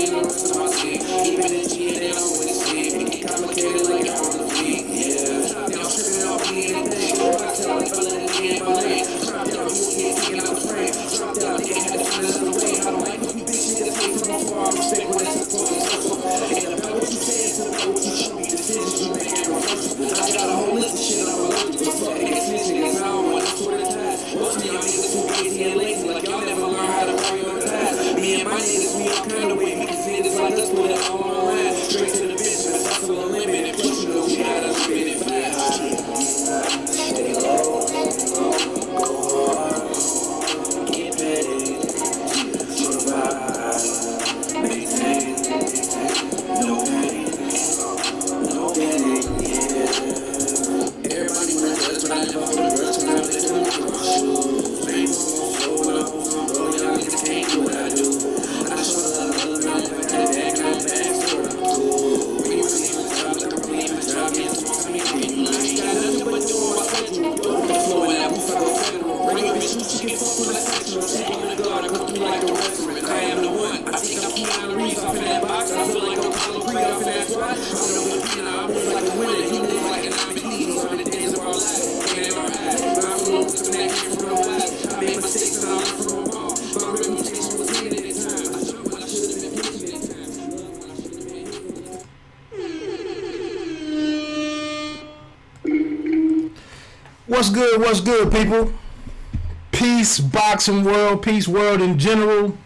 and the rest of my team. Even in G and they don't win the team. It get complicated like you're on the league. Yeah. Y'all tripping off me anything. I tell them fella in the game, my lane. Dropped out, you can't take it out the frame. Dropped out, nigga had to find another way. I don't like when you bitch niggas take from afar. I respect when it's a total. Ain't about what you say, it's about what you show me. Decisions you make ain't reversible. I got a whole list of shit I'm allergic to. Fuck niggas niggas, I don't want to sort of ties. Most of y'all niggas too crazy and lazy, like y'all never learn how to prioritize. Me and my niggas, we all kind of way. Because niggas like us put it all on line. Straight to the business, hustle unlimited. Push you know we gotta spin it fast. Stay low, go hard, get paid, survive, maintain, no pain, no gain, yeah. Everybody wanna judge, but I never hold a grudge, and I'm living in my shoes. Fame on, flow, when I'm on, bro, y'all niggas can't do what I do. I show love, and I'm back, and I'm back, so I'm cool. We really even job, like I'm really even job, getting small to me, I ain't got nothing but doing my schedule. Go the flow, and that booth, I go federal. Bring a bitch, she can fuck with a sectional. Take on the guard, I come through like a restaurant. I am the one. I think I'm Keanu Reeves off in that box. I feel like I'm Apollo Creed off in that squad. I'm the winner, I move like a winner. He moves like an I'm bleeding. So the days of our lives, can't ever hide. But I'm from something that came from the west. I made mistakes and I learned from them all. My reputation was hidden at the time. I showed when I should have been patient at times. What's good, people? Peace, boxing world, peace world in general.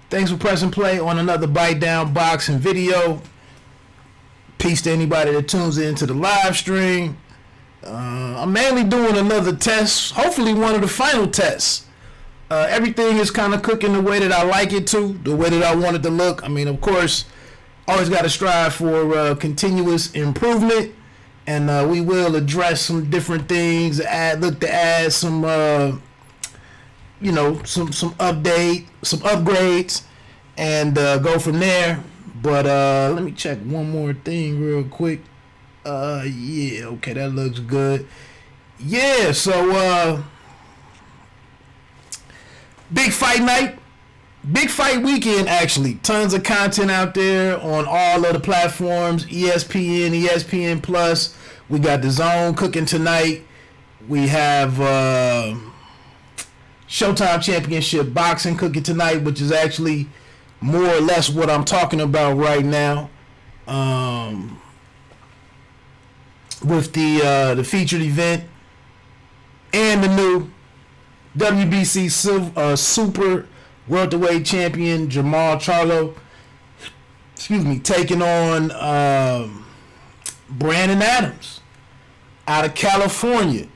Thanks for pressing play on another Bite Down boxing video. Peace to anybody that tunes into the live stream. I'm mainly doing another test, hopefully one of the final tests. Everything is kind of cooking the way that I like it to, the way that I want it to look. I mean, of course, always got to strive for continuous improvement. And we will address some different things. Look to add some, some upgrades, and go from there. But let me check one more thing real quick. Yeah, okay, that looks good. Yeah, so big fight night, big fight weekend. Actually, tons of content out there on all of the platforms. ESPN, ESPN Plus. We got the Zone cooking tonight. We have Showtime Championship Boxing cooking tonight, which is actually more or less what I'm talking about right now. With the featured event and the new WBC Super Welterweight Champion Jermall Charlo, taking on Brandon Adams out of California.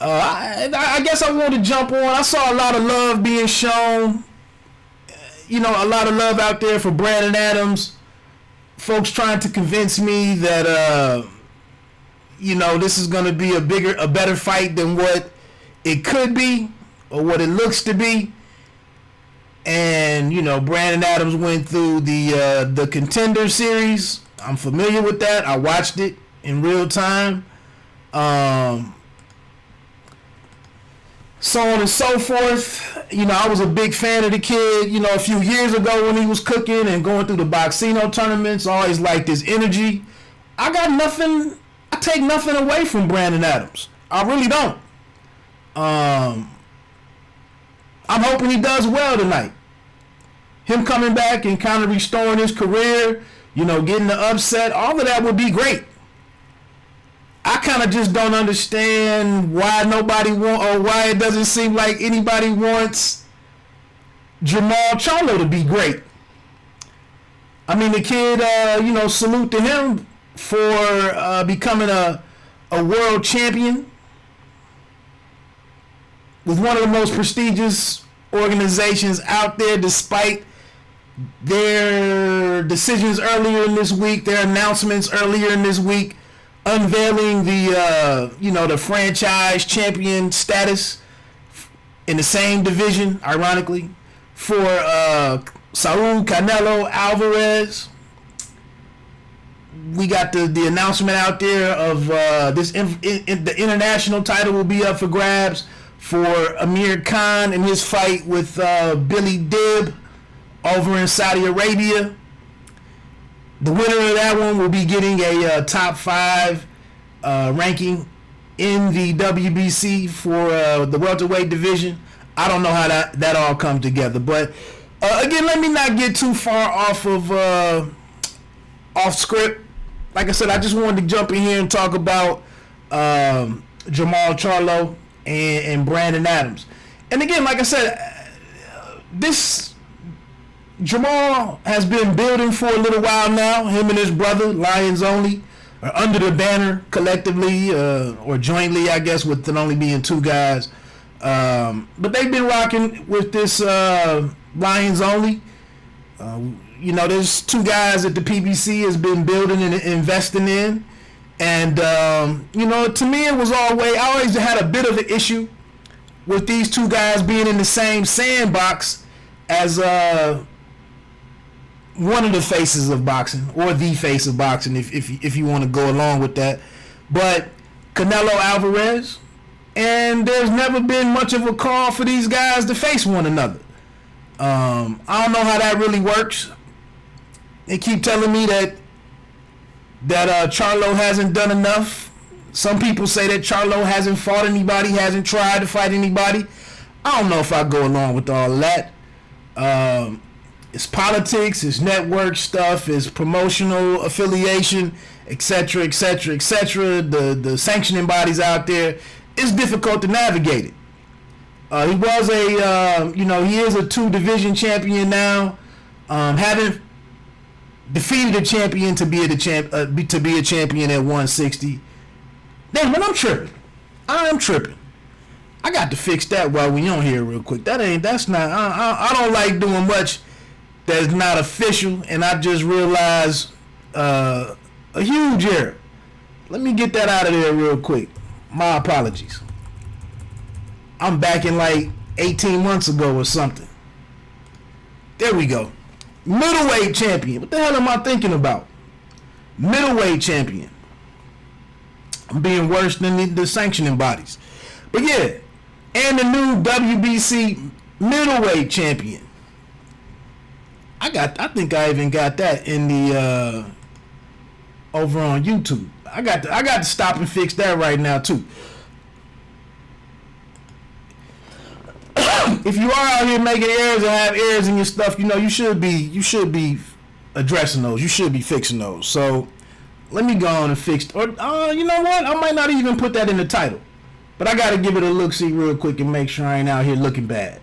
I guess I wanted to jump on. I saw a lot of love being shown. A lot of love out there for Brandon Adams. Folks trying to convince me that this is going to be a better fight than what it could be or what it looks to be. And Brandon Adams went through the Contender series. I'm familiar with that. I watched it in real time. So on and so forth. I was a big fan of the kid, a few years ago when he was cooking and going through the Boxino tournaments. Always liked his energy. I take nothing away from Brandon Adams. I really don't. I'm hoping he does well tonight. Him coming back and kind of restoring his career, getting the upset, all of that would be great. I kind of just don't understand why why it doesn't seem like anybody wants Jermall Charlo to be great. I mean, the kid, salute to him for becoming a world champion with one of the most prestigious organizations out there, despite their decisions earlier in this week, their announcements earlier in this week, unveiling the franchise champion status in the same division, ironically, for Saul Canelo Alvarez. We got the announcement out there of the international title will be up for grabs for Amir Khan in his fight with Billy Dib over in Saudi Arabia. The winner of that one will be getting a top 5 ranking in the WBC for the welterweight division. I don't know how that all comes together, but again, let me not get too far off script. Like I said, I just wanted to jump in here and talk about Jermall Charlo and Brandon Adams. And again, like I said, this Jermall has been building for a little while now. Him and his brother, Lions Only, are under the banner collectively or jointly, I guess, with it only being 2 guys. But they've been rocking with this Lions Only. There's 2 guys that the PBC has been building and investing in. And, to me, I always had a bit of an issue with these 2 guys being in the same sandbox as one of the faces of boxing, or the face of boxing, if you want to go along with that. But Canelo Alvarez, and there's never been much of a call for these guys to face one another. I don't know how that really works. They keep telling me that Charlo hasn't done enough. Some people say that Charlo hasn't fought anybody, hasn't tried to fight anybody. I don't know if I go along with all of that. It's politics, it's network stuff, it's promotional affiliation, etc., etc., etc. The sanctioning bodies out there, it's difficult to navigate it. He was he is a 2-division champion now. Haven't defeated a champion to be a champion at 160. Damn, but I'm tripping. I'm tripping. I got to fix that while we on here real quick. That's not. I don't like doing much that's not official, and I just realized a huge error. Let me get that out of there real quick. My apologies. I'm back in like 18 months ago or something. There we go. Middleweight champion. What the hell am I thinking about? Middleweight champion. I'm being worse than the sanctioning bodies. But yeah, and the new WBC middleweight champion. I think I even got that in the over on YouTube. I got to stop and fix that right now too. If you are out here making errors and have errors in your stuff, you should be addressing those. You should be fixing those. So let me go on and fix. Or you know what? I might not even put that in the title, but I got to give it a look-see real quick and make sure I ain't out here looking bad.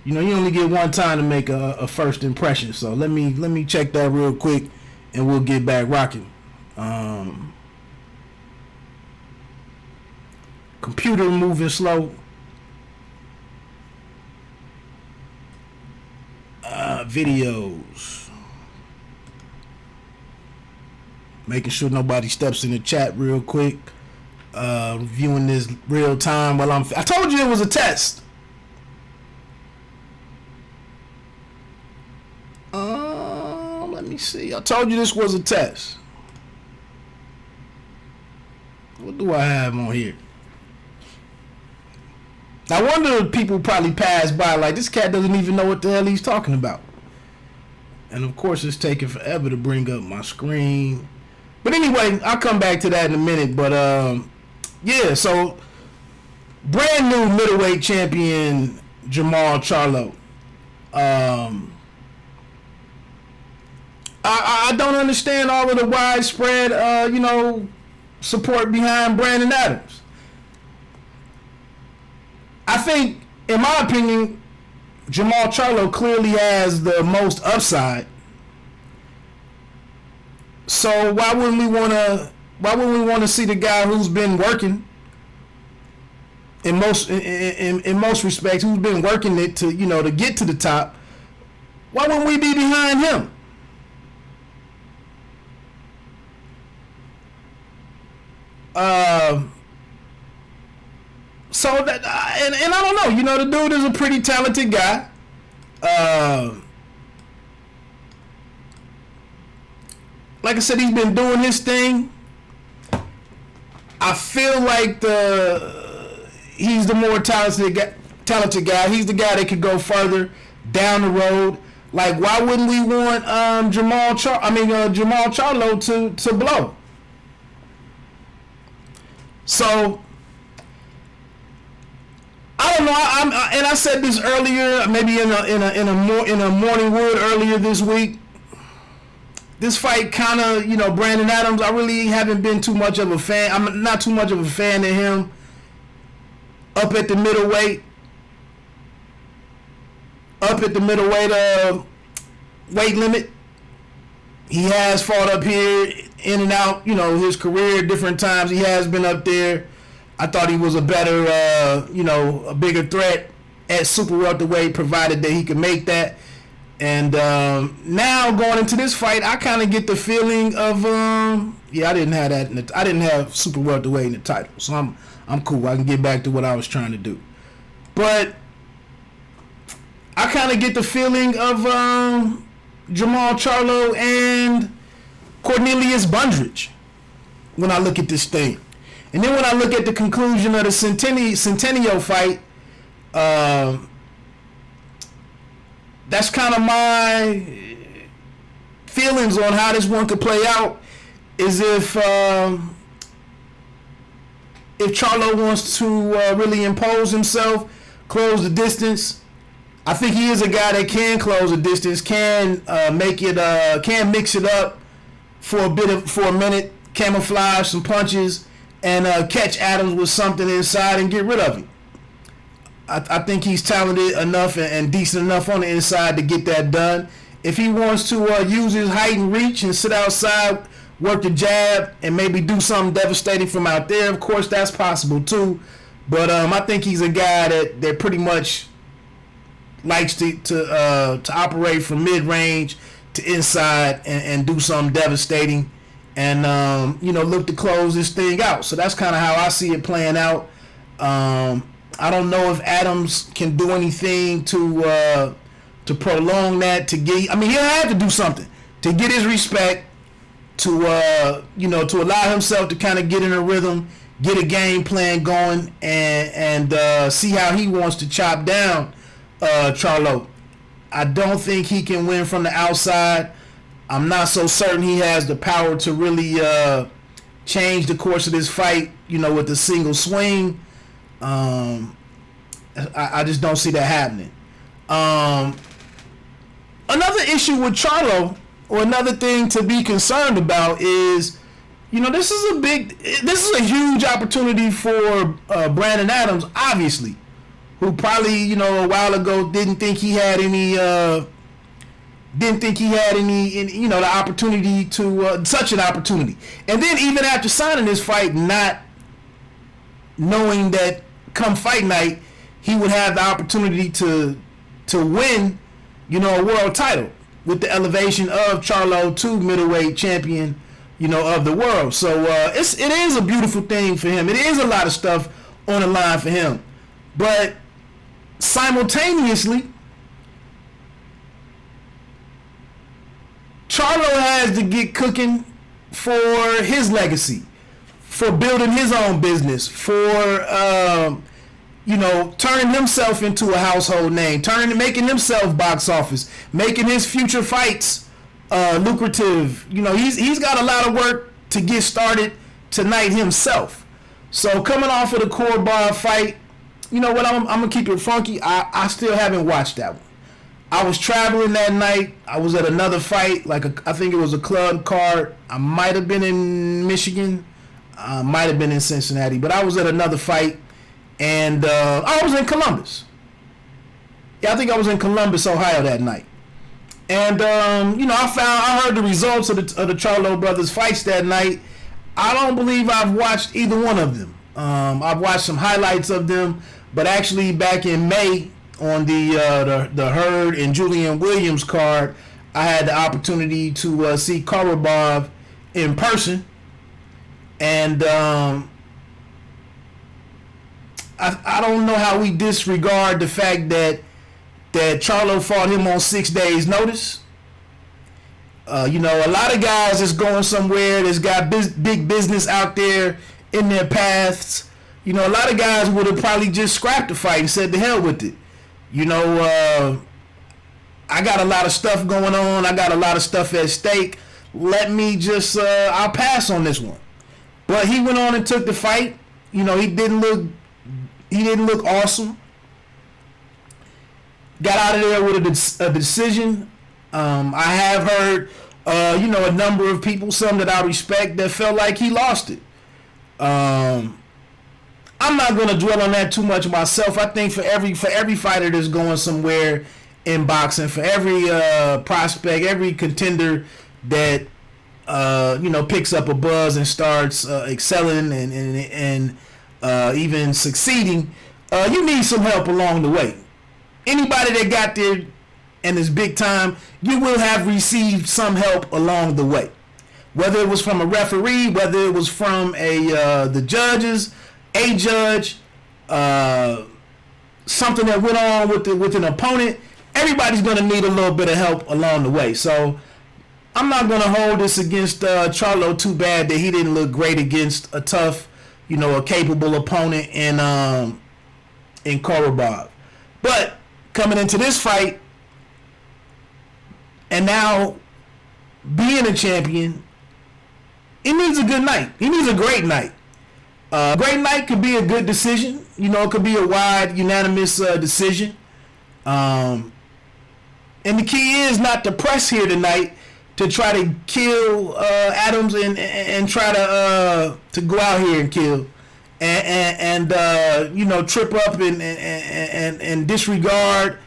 You only get one time to make a first impression. So let me check that real quick, and we'll get back rocking. Computer moving slow. Videos. Making sure nobody steps in the chat real quick. Viewing this real time while I told you it was a test. Let me see. I told you this was a test. What do I have on here? I wonder if people probably pass by like, this cat doesn't even know what the hell he's talking about. And of course it's taking forever to bring up my screen. But anyway, I'll come back to that in a minute. But yeah, so brand new middleweight champion Jermall Charlo. I don't understand all of the widespread support behind Brandon Adams. I think, in my opinion, Jermall Charlo clearly has the most upside. So why wouldn't we want to see the guy who's been working in most respects, who's been working it to get to the top? Why wouldn't we be behind him? So that and I don't know, the dude is a pretty talented guy. Like I said, he's been doing his thing. I feel like he's the more talented guy. He's the guy that could go further down the road. Like, why wouldn't we want Jermall Charlo to blow? So I don't know. And I said this earlier, maybe in a morning wood earlier this week. This fight kind of, Brandon Adams, I really haven't been too much of a fan. I'm not too much of a fan of him up at the middleweight weight limit. He has fought up here in and out, his career different times. He has been up there. I thought he was a better, a bigger threat at super welterweight, provided that he could make that. And now going into this fight, I kind of get the feeling of, I didn't have that. I didn't have super welterweight in the title, so I'm cool. I can get back to what I was trying to do. But I kind of get the feeling of Jermall Charlo and Cornelius Bundridge when I look at this thing. And then when I look at the conclusion of the Centennial fight, that's kind of my feelings on how this one could play out. Is if Charlo wants to really impose himself, close the distance. I think he is a guy that can close the distance, can can mix it up for a minute, camouflage some punches, and catch Adams with something inside and get rid of him. I think he's talented enough and decent enough on the inside to get that done. If he wants to use his height and reach and sit outside, work the jab, and maybe do something devastating from out there, of course that's possible too. But I think he's a guy that pretty much likes to operate from mid-range to inside and do something devastating and look to close this thing out. So that's kind of how I see it playing out. I don't know if Adams can do anything to prolong that, he'll have to do something to get his respect, to allow himself to kind of get in a rhythm, get a game plan going, and see how he wants to chop down Charlo. I don't think he can win from the outside. I'm not so certain he has the power to really change the course of this fight, with a single swing. I just don't see that happening. Another issue with Charlo, or another thing to be concerned about, is this is a huge opportunity for Brandon Adams, obviously, who probably a while ago didn't think he had any the opportunity to such an opportunity, and then even after signing this fight, not knowing that come fight night he would have the opportunity to win a world title with the elevation of Charlo to middleweight champion of the world. So it is a beautiful thing for him. It is a lot of stuff on the line for him, but simultaneously Charlo has to get cooking for his legacy, for building his own business, for turning himself into a household name, making himself box office, making his future fights lucrative. He's got a lot of work to get started tonight himself. So coming off of the Korbar fight, I'm gonna keep it funky. I still haven't watched that one. I was traveling that night. I was at another fight, I think it was a club card. I might have been in Michigan. Might have been in Cincinnati, but I was at another fight, and I was in Columbus. Yeah, I think I was in Columbus, Ohio that night. And I heard the results of the Charlo brothers fights that night. I don't believe I've watched either one of them. I've watched some highlights of them, but actually back in May on the Hurd and Julian Williams card, I had the opportunity to see Korobov in person. And I don't know how we disregard the fact that Charlo fought him on 6 days' notice. A lot of guys that's going somewhere that's got big business out there in their paths. A lot of guys would have probably just scrapped the fight and said to hell with it. I got a lot of stuff going on. I got a lot of stuff at stake. Let me just, I'll pass on this one. But he went on and took the fight. You know, he didn't look awesome. Got out of there with a decision. I have heard, a number of people, some that I respect, that felt like he lost it. I'm not going to dwell on that too much myself. I think for every fighter that's going somewhere in boxing, for every prospect, every contender that picks up a buzz and starts excelling and even succeeding, you need some help along the way. Anybody that got there and is big time, you will have received some help along the way. Whether it was from a referee, whether it was from the judges, a judge, something that went on with an opponent, everybody's going to need a little bit of help along the way. So I'm not going to hold this against Charlo too bad that he didn't look great against a tough, a capable opponent in Korobov. But coming into this fight, and now being a champion, he needs a good night. He needs a great night. Great night could be a good decision. It could be a wide, unanimous decision. And the key is not to press here tonight to try to kill Adams and try to go out here and kill and trip up and disregard,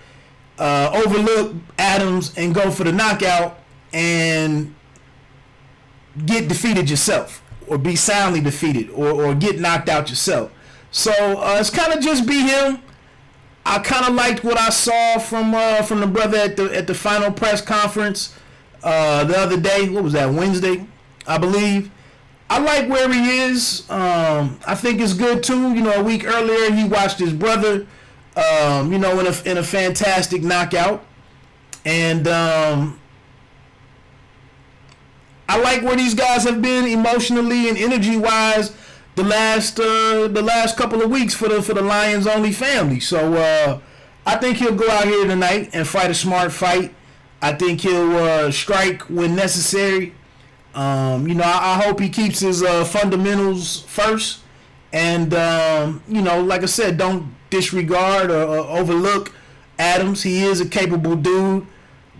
overlook Adams and go for the knockout and get defeated yourself, or be soundly defeated, or get knocked out yourself. So it's kind of just be him. I kind of liked what I saw from the brother at the final press conference the other day. What was that, Wednesday, I believe? I like where he is. I think it's good too. A week earlier he watched his brother, in a fantastic knockout, and I like where these guys have been emotionally and energy wise the last couple of weeks for the Lions only family. So I think he'll go out here tonight and fight a smart fight. I think he'll strike when necessary. I hope he keeps his fundamentals first, and like I said, don't disregard or overlook Adams. He is a capable dude,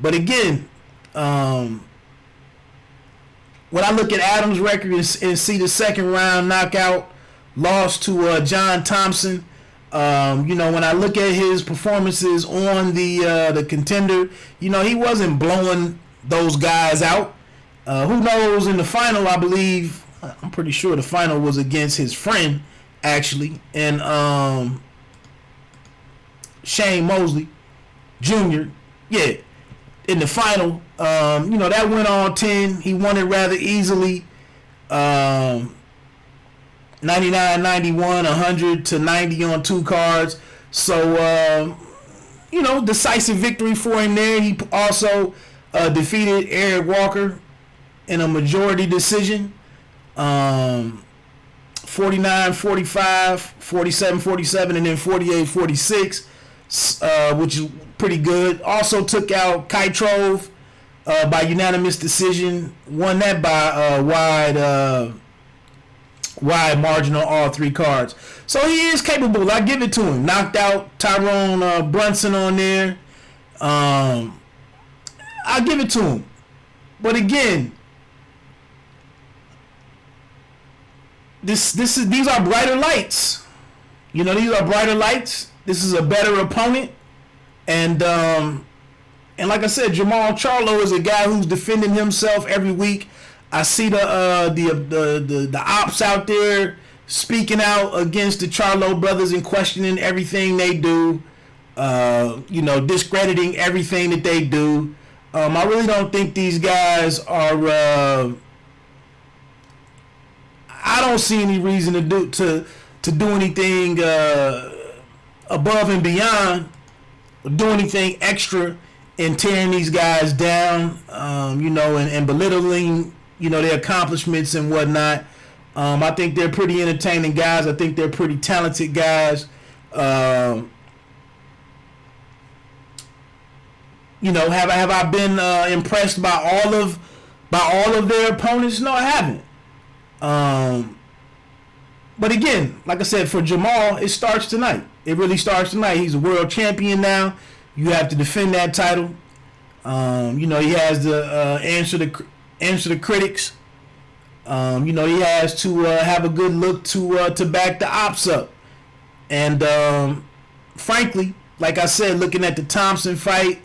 but again, when I look at Adams' record and see the second round knockout loss to John Thompson, when I look at his performances on the Contender, he wasn't blowing those guys out. Who knows, in the final, I believe, I'm pretty sure the final was against his friend, actually, and Shane Mosley Jr. Yeah, in the final, that went on 10. He won it rather easily. 99-91, 100-90 on 2 cards. So, decisive victory for him there. He also defeated Eric Walker in a majority decision. 49-45, 47-47, and then 48-46, which is pretty good. Also took out Kaitrov by unanimous decision. Won that by wide margin on all 3 cards. So he is capable. I give it to him. Knocked out Tyrone Brunson on there. I give it to him. But again, these are brighter lights. These are brighter lights. This is a better opponent. And like I said, Jermall Charlo is a guy who's defending himself every week. I see the ops out there speaking out against the Charlo brothers and questioning everything they do, discrediting everything that they do. I really don't think these guys are. I don't see any reason to do anything above and beyond, or do anything extra in tearing these guys down, and belittling, their accomplishments and whatnot. I think they're pretty entertaining guys. I think they're pretty talented guys. have I been impressed by all of their opponents? No, I haven't. But again, like I said, for Jermall, it starts tonight. It really starts tonight. He's a world champion now. You have to defend that title. He has to answer the critics. He has to have a good look to back the ops up. And frankly, like I said, looking at the Thompson fight,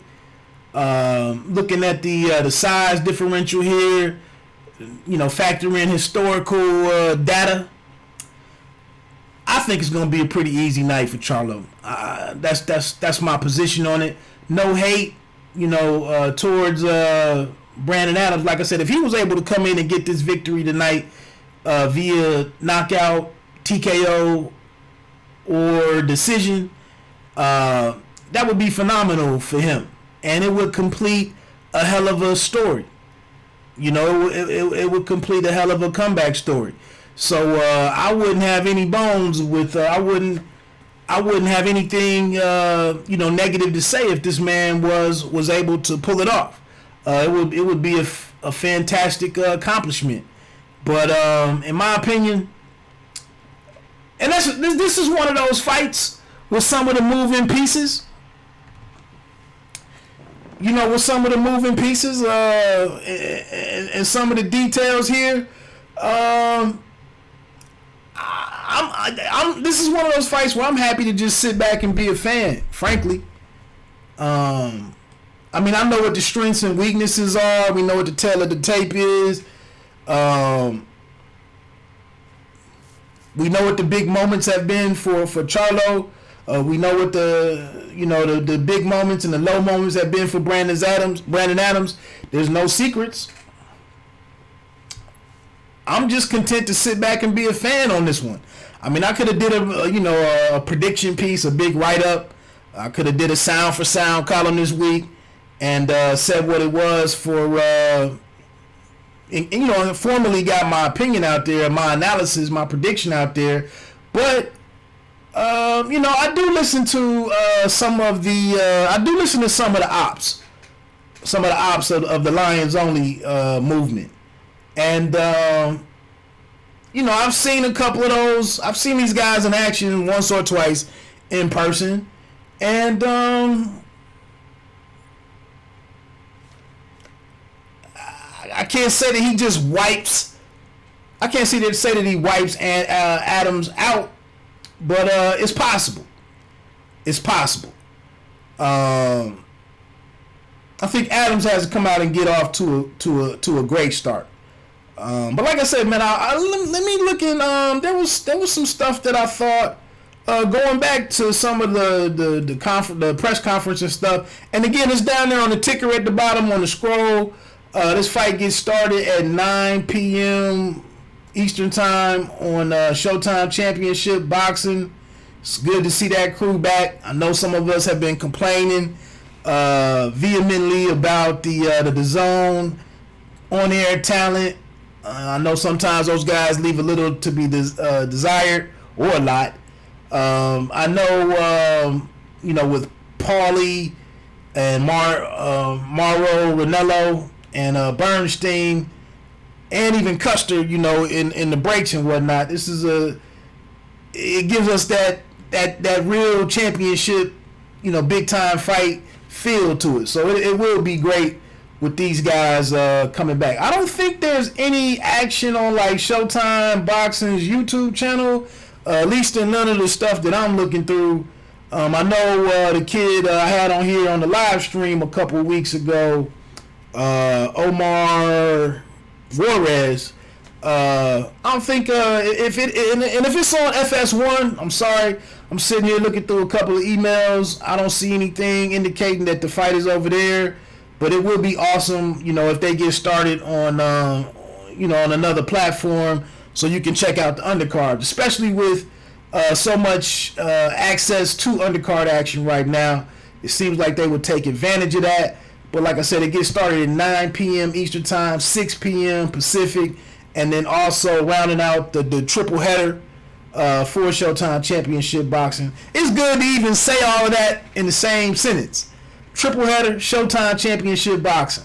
looking at the size differential here, factor in historical data, I think it's going to be a pretty easy night for Charlo. That's my position on it. No hate, towards Brandon Adams. Like I said, if he was able to come in and get this victory tonight via knockout, TKO, or decision, that would be phenomenal for him, and it would complete a hell of a story. It would complete a hell of a comeback story. So I wouldn't have any bones with. I wouldn't have anything negative to say if this man was able to pull it off. It would be a fantastic accomplishment. But in my opinion, and this is one of those fights with some of the moving pieces. With some of the moving pieces and some of the details here. This is one of those fights where I'm happy to just sit back and be a fan, frankly. I know what the strengths and weaknesses are. We know what the tail of the tape is. We know what the big moments have been for Charlo. We know what the big moments and the low moments have been for Brandon Adams. There's no secrets. I'm just content to sit back and be a fan on this one. I could have did a prediction piece, a big write-up. I could have did a sound for sound column this week and said what it was for, formally got my opinion out there, my analysis, my prediction out there. But, I do listen to some of the ops. Some of the ops of the Lions Only movement. And, I've seen a couple of those. I've seen these guys in action once or twice in person. And I can't say that he just wipes. I can't say that he wipes Adams out. But it's possible. It's possible. I think Adams has to come out and get off to a great start. But like I said, man, let me look in. There was some stuff that I thought going back to some of the press conference and stuff. And again, it's down there on the ticker at the bottom on the scroll. This fight gets started at 9 p.m. Eastern time on Showtime Championship Boxing. It's good to see that crew back. I know some of us have been complaining vehemently about the DAZN on-air talent. I know sometimes those guys leave a little to be desired, or a lot. I know, with Paulie and Mauro Ranello and Bernstein, and even Custer, in the breaks and whatnot. It gives us that real championship, big time fight feel to it. So it will be great with these guys coming back. I don't think there's any action on like Showtime Boxing's YouTube channel, at least in none of the stuff that I'm looking through. I know the kid I had on here on the live stream a couple of weeks ago, Omar Juarez. I don't think if it's on FS1, I'm sorry. I'm sitting here looking through a couple of emails. I don't see anything indicating that the fight is over there. But it would be awesome, if they get started on, on another platform, so you can check out the undercard, especially with so much access to undercard action right now. It seems like they would take advantage of that. But like I said, it gets started at 9 p.m. Eastern Time, 6 p.m. Pacific, and then also rounding out the triple header for Showtime Championship Boxing. It's good to even say all of that in the same sentence. triple header, Showtime Championship Boxing.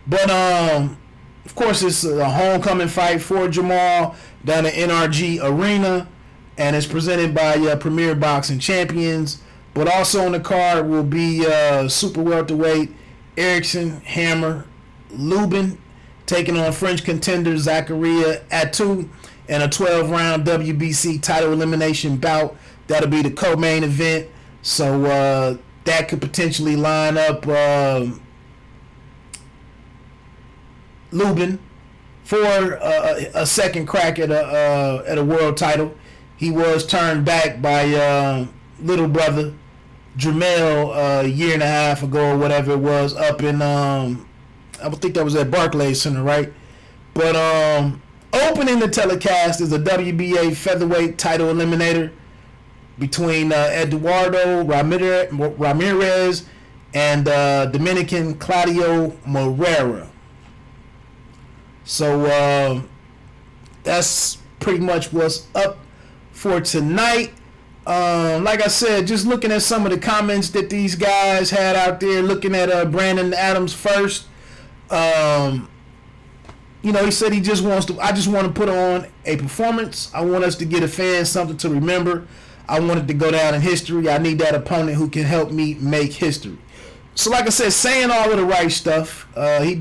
But of course, it's a homecoming fight for Jermall down at NRG Arena, and it's presented by Premier Boxing Champions. But also on the card will be super welterweight Erickson Hammer Lubin taking on French contender Zakaria Atu in a 12-round WBC title elimination bout. That'll be the co-main event. So that could potentially line up Lubin for a second crack at a world title. He was turned back by little brother Jermall a year and a half ago or whatever it was up in I think that was at Barclays Center, right? But opening the telecast is a WBA featherweight title eliminator between Eduardo Ramirez and Dominican Claudio Moreira. So that's pretty much what's up for tonight. Like I said, just looking at some of the comments that these guys had out there, looking at Brandon Adams first. He said he just wants to. I just want to put on a performance. I want us to get a fan something to remember. I want it to go down in history. I need that opponent who can help me make history. So, like I said, saying all of the right stuff. He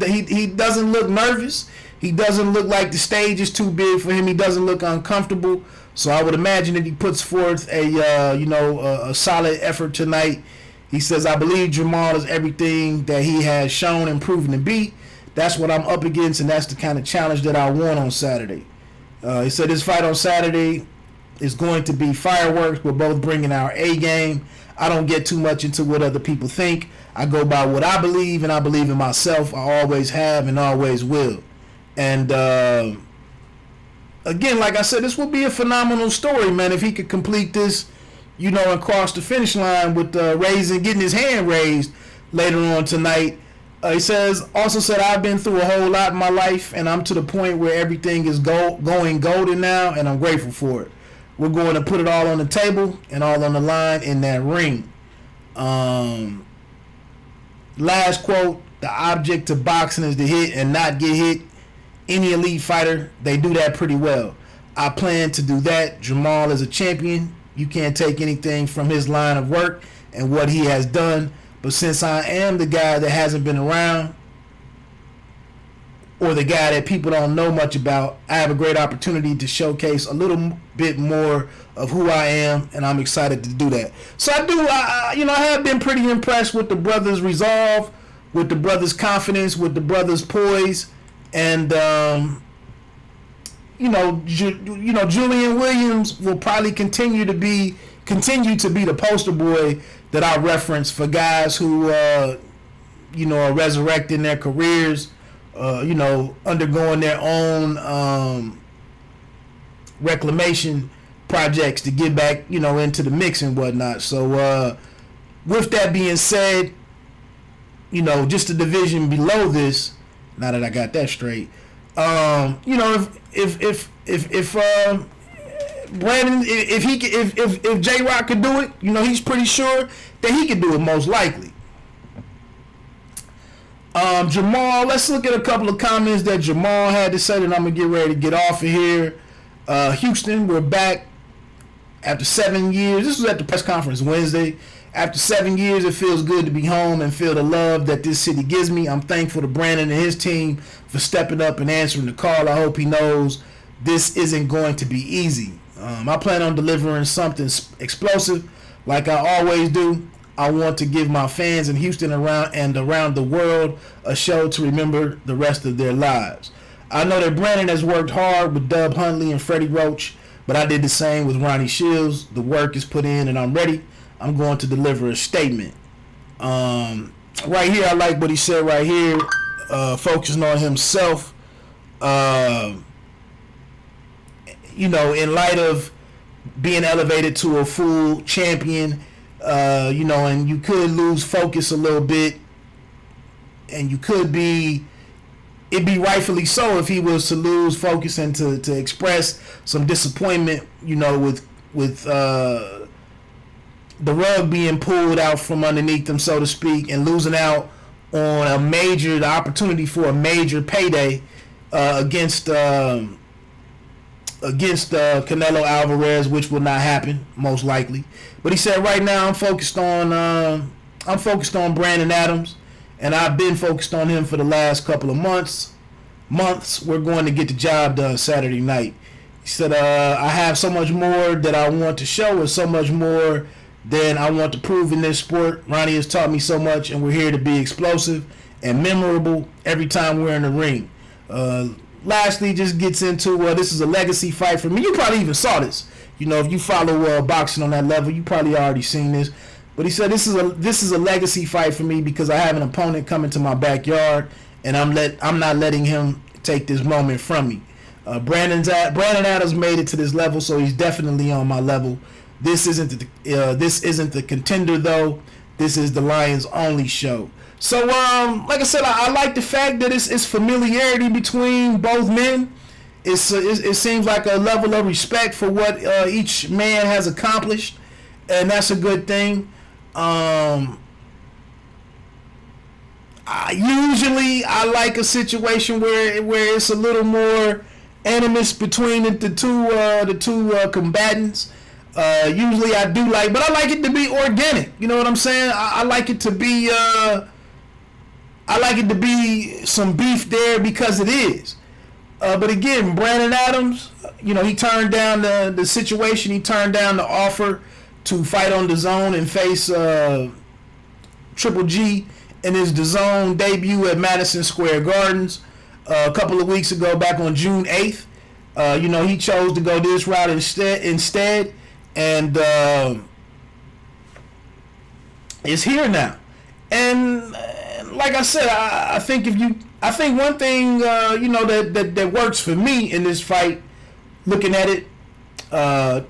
doesn't look nervous. He doesn't look like the stage is too big for him. He doesn't look uncomfortable. So I would imagine that he puts forth a solid effort tonight. He says, I believe Jermall is everything that he has shown and proven to be. That's what I'm up against, and that's the kind of challenge that I want on Saturday. He said this fight on Saturday is going to be fireworks. We're both bringing our A game. I don't get too much into what other people think. I go by what I believe, and I believe in myself. I always have and always will. And again, like I said, this will be a phenomenal story, man. If he could complete this, and cross the finish line with getting his hand raised later on tonight. He also said, I've been through a whole lot in my life, and I'm to the point where everything is going golden now, and I'm grateful for it. We're going to put it all on the table and all on the line in that ring. Last quote, the object of boxing is to hit and not get hit. Any elite fighter, they do that pretty well. I plan to do that. Jermall is a champion. You can't take anything from his line of work and what he has done. But since I am the guy that hasn't been around, or the guy that people don't know much about, I have a great opportunity to showcase a little bit more of who I am, and I'm excited to do that. So I have been pretty impressed with the brothers' resolve, with the brothers' confidence, with the brothers' poise, and Julian Williams will probably continue to be the poster boy that I reference for guys who are resurrecting their careers, undergoing their own reclamation projects to get back, into the mix and whatnot. So with that being said, just the division below this, now that I got that straight, if Brandon, if J-Rock could do it, he's pretty sure that he could do it most likely. Jermall, let's look at a couple of comments that Jermall had to say, and I'm going to get ready to get off of here. Houston, we're back after 7 years. This was at the press conference Wednesday. After 7 years, it feels good to be home and feel the love that this city gives me. I'm thankful to Brandon and his team for stepping up and answering the call. I hope he knows this isn't going to be easy. I plan on delivering something explosive like I always do. I want to give my fans in Houston around the world a show to remember the rest of their lives. I know that Brandon has worked hard with Dub Huntley and Freddie Roach, but I did the same with Ronnie Shields. The work is put in and I'm ready. I'm going to deliver a statement. Right here, I like what he said right here, focusing on himself. In light of being elevated to a full champion, and you could lose focus a little bit, and it'd be rightfully so if he was to lose focus and to express some disappointment, with the rug being pulled out from underneath them, so to speak, and losing out on the opportunity for a major payday against Canelo Alvarez, which will not happen most likely. But he said, right now I'm focused on Brandon Adams, and I've been focused on him for the last couple of months. We're going to get the job done Saturday night. He said, I have so much more that I want to show and so much more than I want to prove in this sport. Ronnie has taught me so much, and we're here to be explosive and memorable every time we're in the ring. Lastly, just gets into this is a legacy fight for me. You probably even saw this. You know, if you follow boxing on that level, you probably already seen this. But he said this is a legacy fight for me because I have an opponent coming to my backyard, and I'm not letting him take this moment from me. Brandon Adams made it to this level, so he's definitely on my level. This isn't the Contender though. This is the Lions Only show. So like I said, I like the fact that it's familiarity between both men. It seems like a level of respect for what each man has accomplished, and that's a good thing. Usually I like a situation where it's a little more animus between the two combatants. Usually I do but I like it to be organic. You know what I'm saying? I like it to be some beef there because it is. But again, Brandon Adams, you know, he turned down the situation. He turned down the offer to fight on DAZN and face Triple G in his DAZN debut at Madison Square Gardens a couple of weeks ago, back on June 8th. You know, he chose to go this route instead, and is here now. And like I said, I think one thing you know that works for me in this fight, looking at it,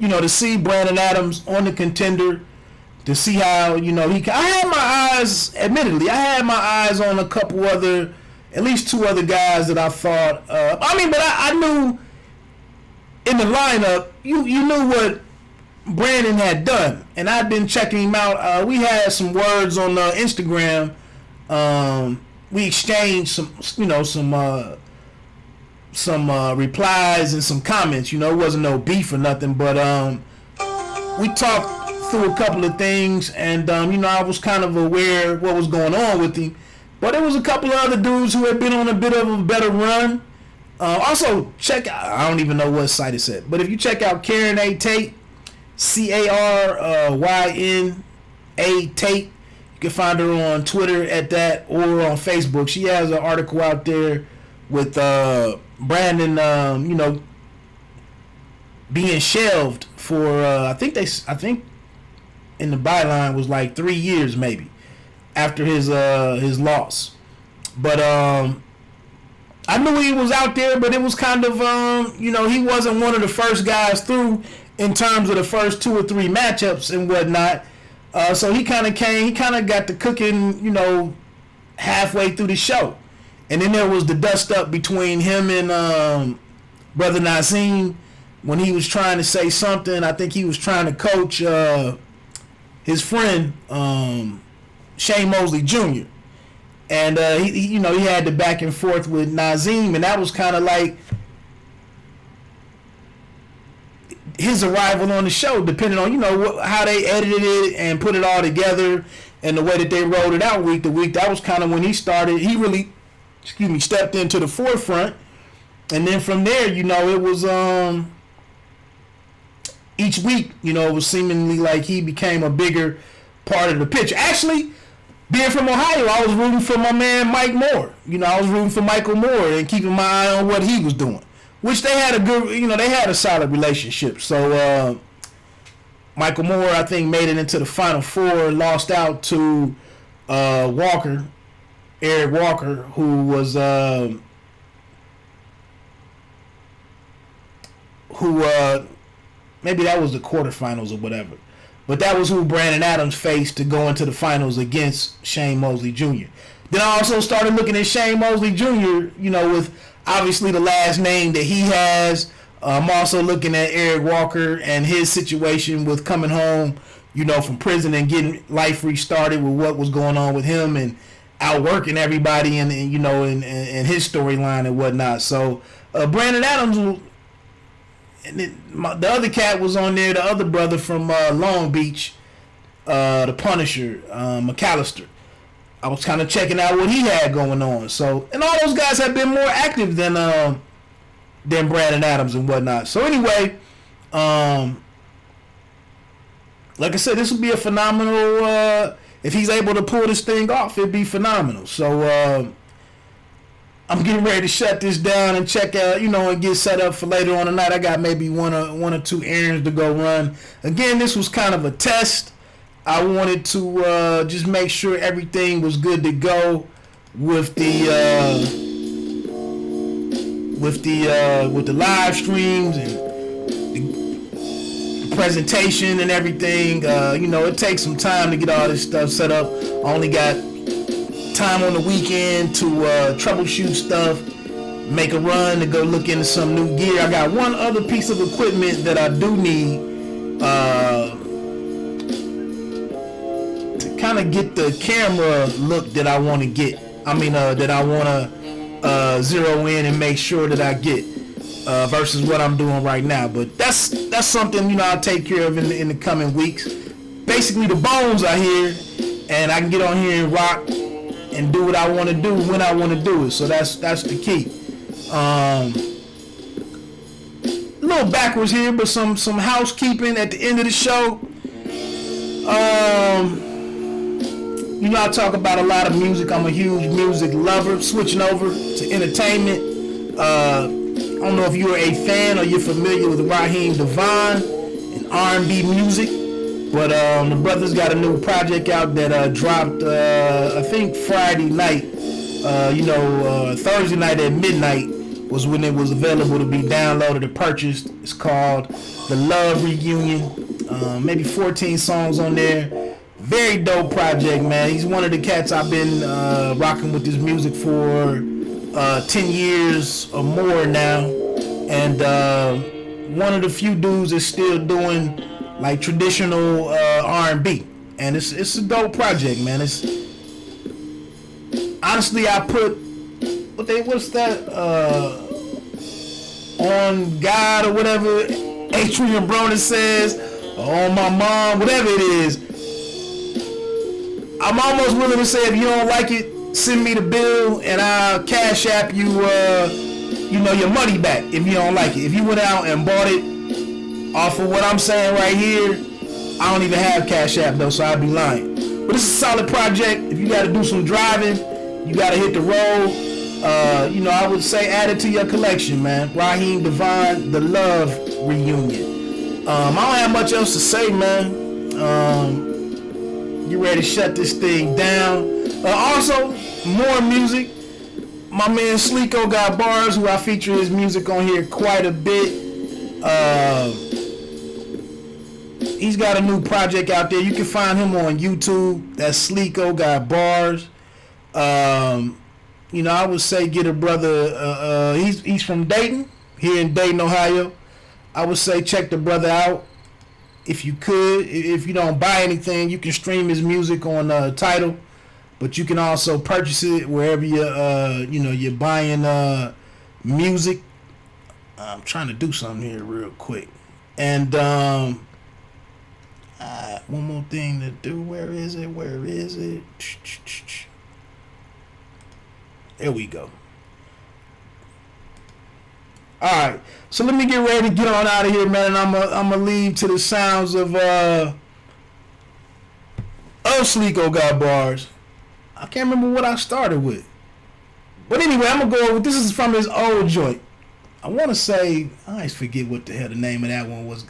you know, to see Brandon Adams on the Contender, to see how, you know, I had my eyes on a couple other, at least two other guys that I thought. But I knew in the lineup, you knew what Brandon had done, and I'd been checking him out. We had some words on Instagram. We exchanged some replies and some comments. You know, it wasn't no beef or nothing, but we talked through a couple of things, and you know, I was kind of aware of what was going on with him. But there was a couple of other dudes who had been on a bit of a better run. Also, check out, I don't even know what site it's at, but if you check out Karen A. Tate, CARYNA Tate, you can find her on Twitter at that, or on Facebook. She has an article out there with Brandon, you know, being shelved for I think in the byline was like 3 years maybe after his loss. But I knew he was out there, but it was kind of you know, he wasn't one of the first guys through in terms of the first 2 or 3 matchups and whatnot. So he kind of got the cooking, you know, halfway through the show. And then there was the dust up between him and Brother Nazim when he was trying to say something. I think he was trying to coach his friend Shane Mosley Jr. And he you know, he had the back and forth with Nazim, and that was kind of like his arrival on the show, depending on, you know, how they edited it and put it all together, and the way that they rolled it out week to week. That was kind of when he started. He really, stepped into the forefront, and then from there, you know, it was each week, you know, it was seemingly like he became a bigger part of the picture. Actually, being from Ohio, I was rooting for my man Mike Moore. You know, I was rooting for Michael Moore and keeping my eye on what he was doing, which they had they had a solid relationship. So Michael Moore, I think, made it into the Final Four, lost out to Eric Walker, who was maybe that was the quarterfinals or whatever. But that was who Brandon Adams faced to go into the finals against Shane Mosley Jr. Then I also started looking at Shane Mosley Jr., you know, with obviously the last name that he has. I'm also looking at Eric Walker and his situation with coming home from prison and getting life restarted with what was going on with him and outworking everybody in his storyline and whatnot. So Brandon Adams, and the other cat was on there, the other brother from Long Beach, the Punisher, McAllister. I was kind of checking out what he had going on. So, and all those guys have been more active than Brandon Adams and whatnot. So anyway, like I said, this will be a phenomenal. If he's able to pull this thing off, it'd be phenomenal. So I'm getting ready to shut this down and check out, and get set up for later on tonight. I got maybe one or two errands to go run. Again, this was kind of a test. I wanted to just make sure everything was good to go with the live streams and the presentation and everything. It takes some time to get all this stuff set up. I only got time on the weekend to troubleshoot stuff, make a run to go look into some new gear. I got one other piece of equipment that I do need to kind of get the camera look that I want to get. That I want to zero in and make sure that I get versus what I'm doing right now. But that's something I'll take care of in the coming weeks. Basically, the bones are here, and I can get on here and rock and do what I want to do when I want to do it. So that's the key. A little backwards here, but some housekeeping at the end of the show. I talk about a lot of music. I'm a huge music lover. Switching over to entertainment. I don't know if you're a fan or you're familiar with Raheem Devine and R&B music. But the brothers got a new project out that dropped, I think Friday night. Thursday night at midnight was when it was available to be downloaded or purchased. It's called The Love Reunion. Maybe 14 songs on there. Very dope project, man. He's one of the cats I've been rocking with his music for 10 years or more now. And one of the few dudes that's still doing like traditional R&B, and it's a dope project, man. It's honestly, I put what's that on God or whatever Adrian Broner says, or on my mom, whatever it is. I'm almost willing to say, if you don't like it, send me the bill and I'll cash app you your money back if you don't like it. If you went out and bought it off of what I'm saying right here, I don't even have Cash App though, so I'd be lying. But it's a solid project. If you got to do some driving, you got to hit the road. I would say add it to your collection, man. Raheem Devine, The Love Reunion. I don't have much else to say, man. You ready to shut this thing down? Also, more music. My man Sleeko got bars, who I feature his music on here quite a bit. He's got a new project out there. You can find him on YouTube. That's Sleeko Got Bars. I would say get a brother. He's from Dayton, here in Dayton, Ohio. I would say check the brother out if you could. If you don't buy anything, you can stream his music on Tidal, but you can also purchase it wherever you're buying music. I'm trying to do something here real quick. And one more thing to do. Where is it? There we go. Alright. So let me get ready to get on out of here, man. And I'm gonna leave to the sounds of Sleeko Got Bars. I can't remember what I started with. But anyway, I'm gonna go over. This is from his old joint. I want to say, I always forget what the hell the name of that one was.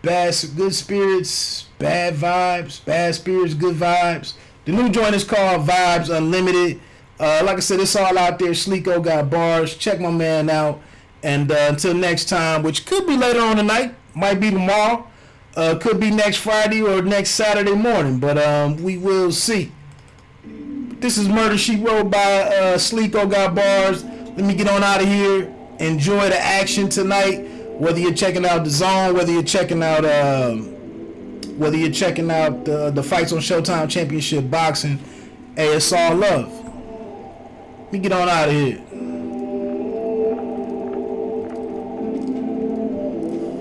Good Spirits, Bad Vibes. Bad Spirits, Good Vibes. The new joint is called Vibes Unlimited. Like I said, it's all out there. Sleeko Got Bars. Check my man out. And until next time, which could be later on tonight, might be tomorrow, could be next Friday or next Saturday morning, but we will see. This is Murder She Wrote by Sleeko Got Bars. Let me get on out of here. Enjoy the action tonight, whether you're checking out The Zone, whether you're checking out Whether you're checking out the fights on Showtime Championship Boxing, hey, it's all love. Let me get on out of here.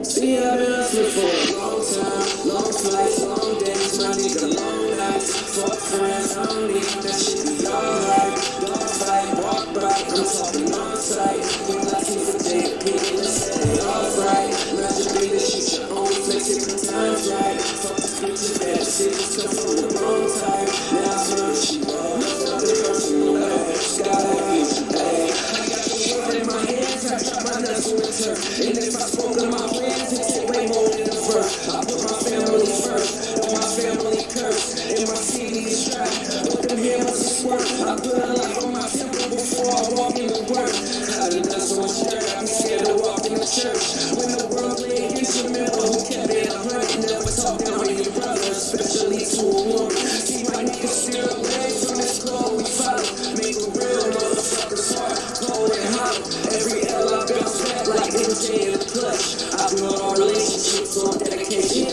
See, I've been hustling for a long time. Long flights, long days, my nigga, long nights. Fuck friends, I don't need that shit be alright. Dog fight, walk right, I'm talking on site. When I see the day, people, let's set it off right. Imagine being a shit, your own flex, every time's right. Fuck the bitches, bad decisions come from the wrong time. Now I know she wrong, not the personal love. Gotta be, hey. I got the word in my hands, I got my nuts with her. And if I spoke to my friends, it's way more than a verse. I put my family first, and my family curse. And my city is dry, but them hammers is work. I put a light on my temple before I walk in the work. I done done so much dirt, I'm scared to walk in the church. When the world lay against your member who kept it 100, never talk down on your brother, especially to a woman. See my niggas steer away from this call we follow. Make a real motherfucker's heart cold and hollow. Every L I bounce back like MJ in the clutch. I build all relationships on dedication.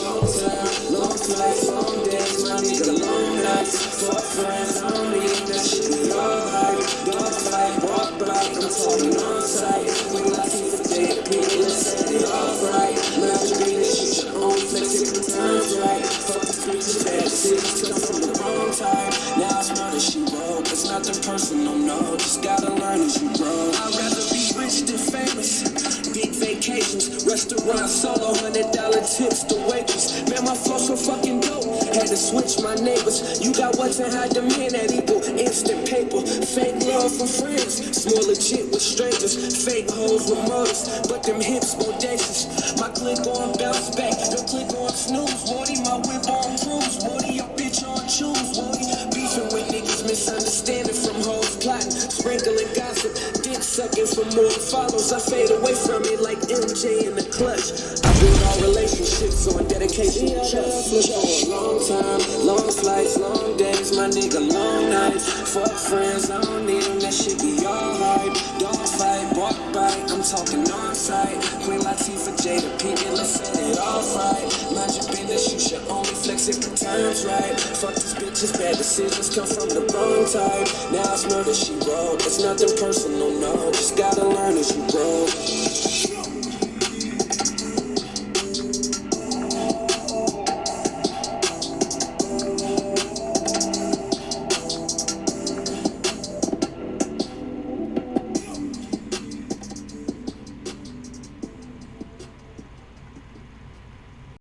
Long time, long flights, long days, my nigga, long nights. Fuck friends, I don't need that shit be alright. Dog fight, walk by, I'm talking on site. When I see the day, people, let's set it off right. Imagine being a shit, your own flex, every time's right. Fuck the bitches, bad decisions come from the wrong time. Now it's murder, she wrote. It's nothing personal, no. Just gotta learn as you grow. I'd rather be rich than famous. Big vacations, restaurant solo, $100 tips to waitress. Man, my flow so fucking dope. Had to switch my neighbors. You got what's in high demand that equal instant paper. Fake love from friends, small legit with strangers. Fake hoes with motives, but them hips bodacious. My click on bounce back, your click on snooze. Woody, my whip on cruise. Woody, your bitch on choose. Woody, beefing with niggas, misunderstanding from hoes plotting, sprinkling gossip, dick sucking for more follows. I fade away from it like MJ in the clutch. I build all relationships on dedication and trust. For a long time, long flights, long days, my nigga, long nights. Fuck friends, I don't need them, that shit be alright. Dog fight, walk by, I'm talking on site. Queen Latifah, Jada, Pinkett, let's set it off right. Mind your business, you should only flex if the time's right. Fuck these bitches, bad decisions come from the wrong time. Now it's murder, she wrote. It's nothing personal, no.